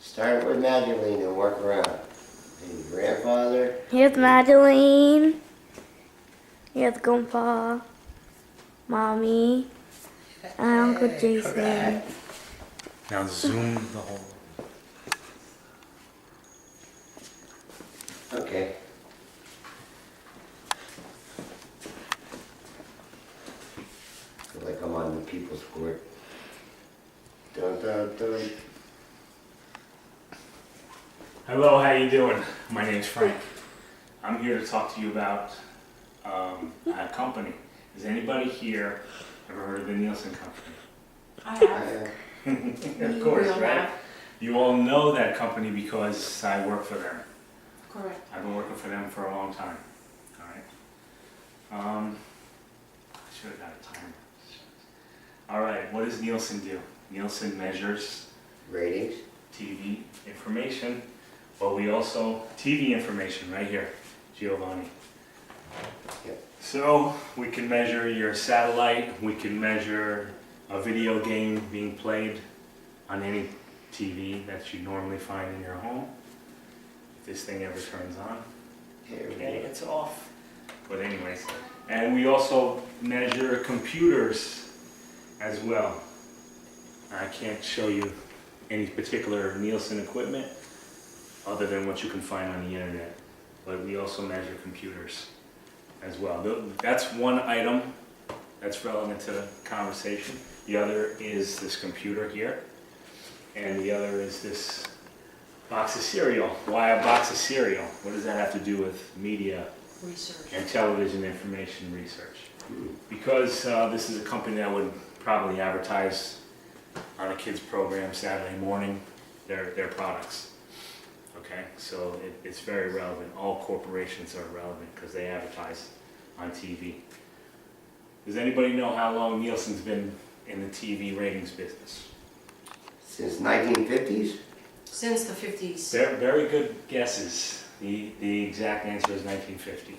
Start with Magdalene and work around. And your grandfather. Here's Madeline. Here's Grandpa, Mommy, and Uncle Jason. Now zoom the whole. Okay. Feel like I'm on the People's Court. Dun dun dun. Hello, how you doing? My name's Frank. I'm here to talk to you about a company. Has anybody here ever heard of the Nielsen Company? I have. Of course, We all right? have. You all know that company because I work for them. Correct. I've been working for them for a long time. All right. I should have got a timer. All right. What does Nielsen do? Nielsen measures Ratings. TV information, but we also TV information right here, Giovanni. Yep. So we can measure your satellite. We can measure a video game being played on any TV that you normally find in your home. If this thing ever turns on, Here we okay, go. it's off. But anyways, and we also measure computers as well. I can't show you any particular Nielsen equipment other than what you can find on the internet, but we also measure computers as well. That's one item that's relevant to the conversation. The other is this computer here, and the other is this box of cereal. Why a box of cereal? What does that have to do with media Research. and television information research? Because this is a company that would probably advertise on a kids program Saturday morning their products. Okay, so it's very relevant. All corporations are relevant because they advertise on TV. Does anybody know how long Nielsen's been in the TV ratings business? Since 1950s? Since the 50s. Very good guesses. The exact answer is 1950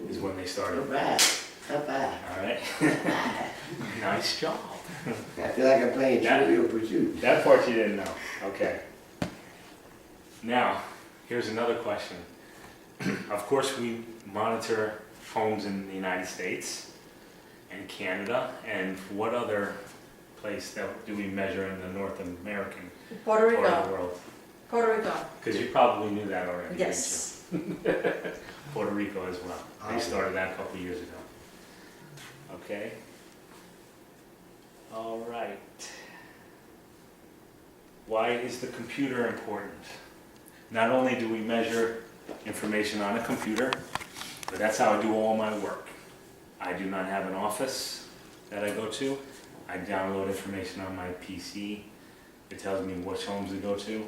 is when they started. Not bad. Not bad. All right. Nice job. I feel like I'm playing Yeah. Trivial Pursuit. That part you didn't know. Okay. Now, here's another question. Of course, we monitor homes in the United States and Canada, and what other place that do we measure in the North American Puerto part of the Rico. world? Puerto Rico. Because you probably knew that already, Yes. didn't you? Puerto Rico as well. They started that a couple years ago. Okay. All right. Why is the computer important? Not only do we measure information on a computer, but that's how I do all my work. I do not have an office that I go to. I download information on my PC. It tells me which homes to go to,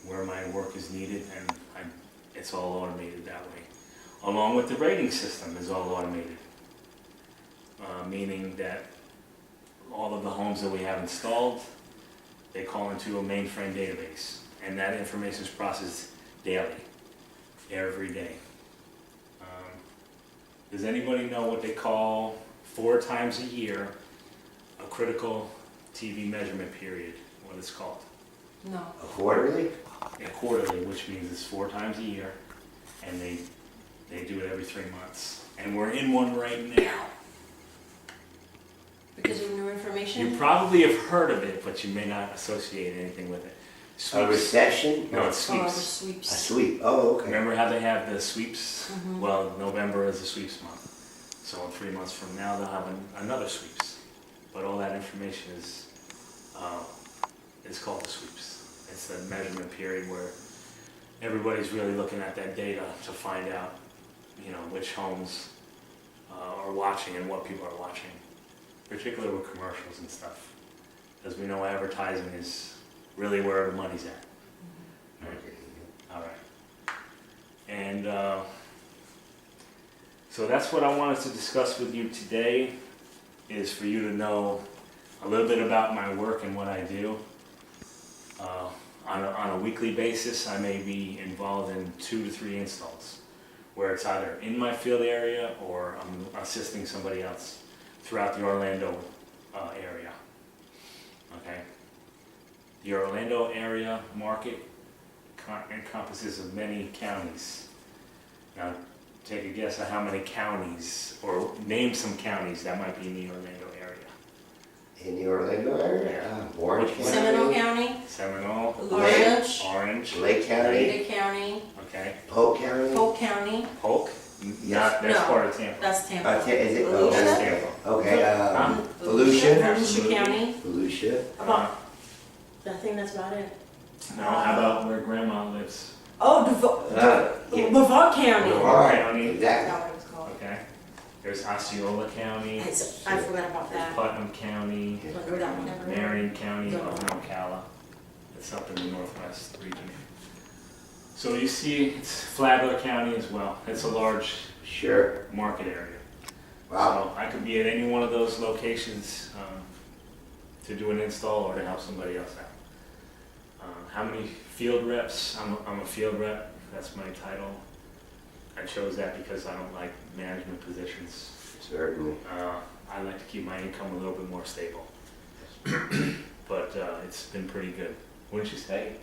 where my work is needed, and it's all automated that way. Along with the rating system is all automated, meaning that all of the homes that we have installed, they call into a mainframe database, and that information is processed daily, every day. Does anybody know what they call 4 times a year a critical TV measurement period? What it's called? No. A quarterly? Yeah, quarterly, which means it's 4 times a year, and they do it every 3 months. And we're in one right now. Because of new information? You probably have heard of it, but you may not associate anything with it. A Sweeps. recession? No, it's Oh, the sweeps. A sweeps. sweep. Oh, okay. Remember how they have the sweeps? Mhm. Well, November is the sweeps month. So in 3 months from now, they'll have another sweeps. But all that information is called the sweeps. It's a measurement period where everybody's really looking at that data to find out, which homes are watching and what people are watching, particularly with commercials and stuff. Because we know advertising is really where the money's at. Okay. All right. And so that's what I wanted to discuss with you today, is for you to know a little bit about my work and what I do. On a weekly basis, I may be involved in 2 to 3 installs, where it's either in my field area or I'm assisting somebody else throughout the Orlando area. Okay. The Orlando area market encompasses of many counties. Now, take a guess at how many counties, or name some counties that might be in the Orlando area. In the Orlando area? Orange County? Seminole County, Seminole, Orange, Orange, Lake County? Lake County, okay. Polk County? Polk County, Polk? Yes. That's No. part of Tampa. that's Tampa. Is it? Volusia? That's Tampa. Okay, Volusia Volusia? County, Volusia? about, I think that's about it. Now, how about where grandma lives? Oh, Yeah. Brevard County. Brevard. Alright, County. That's exactly. not what it's called. Okay. There's Osceola County, I forgot about that. Putnam County, Don't know that one, never heard. Marion County, Don't know. Ocala. It's up in the northwest region. So you see, it's Flagler County as well. It's a large Sure. market area. Wow. So I could be at any one of those locations to do an install or to help somebody else out. How many field reps? I'm a field rep. That's my title. I chose that because I don't like management positions. Certainly. I like to keep my income a little bit more stable. But it's been pretty good, wouldn't you say?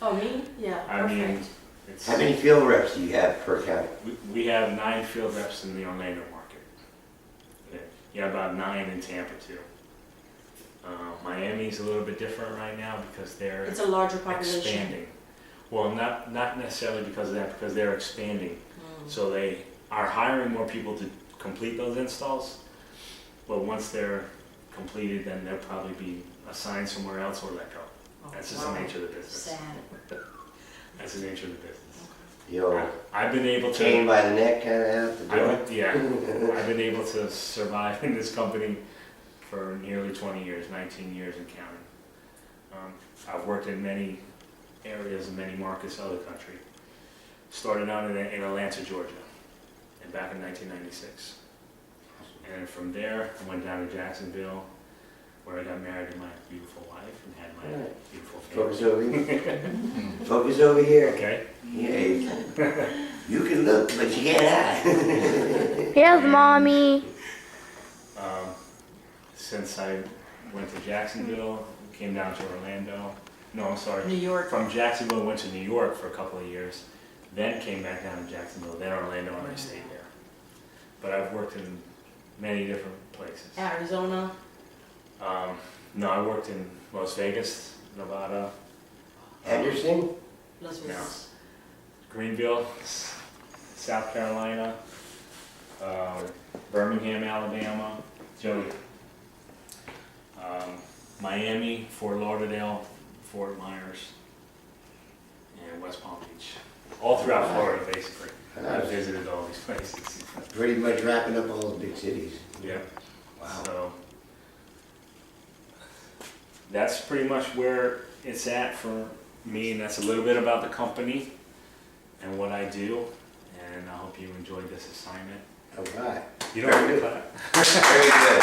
Oh, me? Yeah, I mean, perfect. it's, How many field reps do you have per county? we have 9 field reps in the Orlando market. Yeah, about 9 in Tampa too. Miami's a little bit different right now because they're It's a larger population. expanding. Well, not necessarily because of that, because they're expanding. So they are hiring more people to complete those installs, but once they're completed, then they'll probably be assigned somewhere else or let go. Oh, That's just wow. the nature of the business. Sad. That's the nature of the business. You know, I've been able chain to, by the neck kind of out the door? I've been able to survive in this company for nearly 20 years, 19 years and counting. I've worked in many areas and many markets of the country. Started out in Atlanta, Georgia, and back in 1996. And from there, I went down to Jacksonville, where I got married to my beautiful wife and had my Right. beautiful Focus family. over here. Focus over here. Okay. Yeah, you can look, but you can't hide. Here's mommy. Since I went to Jacksonville, came down to Orlando. No, I'm sorry. New York. From Jacksonville, went to New York for a couple of years, then came back down to Jacksonville, then Orlando, and I stayed there. But I've worked in many different places. Arizona. No, I worked in Las Vegas, Nevada, Henderson? Las Vegas. Greenville, South Carolina, Birmingham, Alabama, Joey, Miami, Fort Lauderdale, Fort Myers, and West Palm Beach. All throughout Florida, basically. I've visited all these places. Pretty much wrapping up all those big cities. Yeah. Wow. So that's pretty much where it's at for me, and that's a little bit about the company and what I do. And I hope you enjoyed this assignment. All right. You don't have to clap. Very good.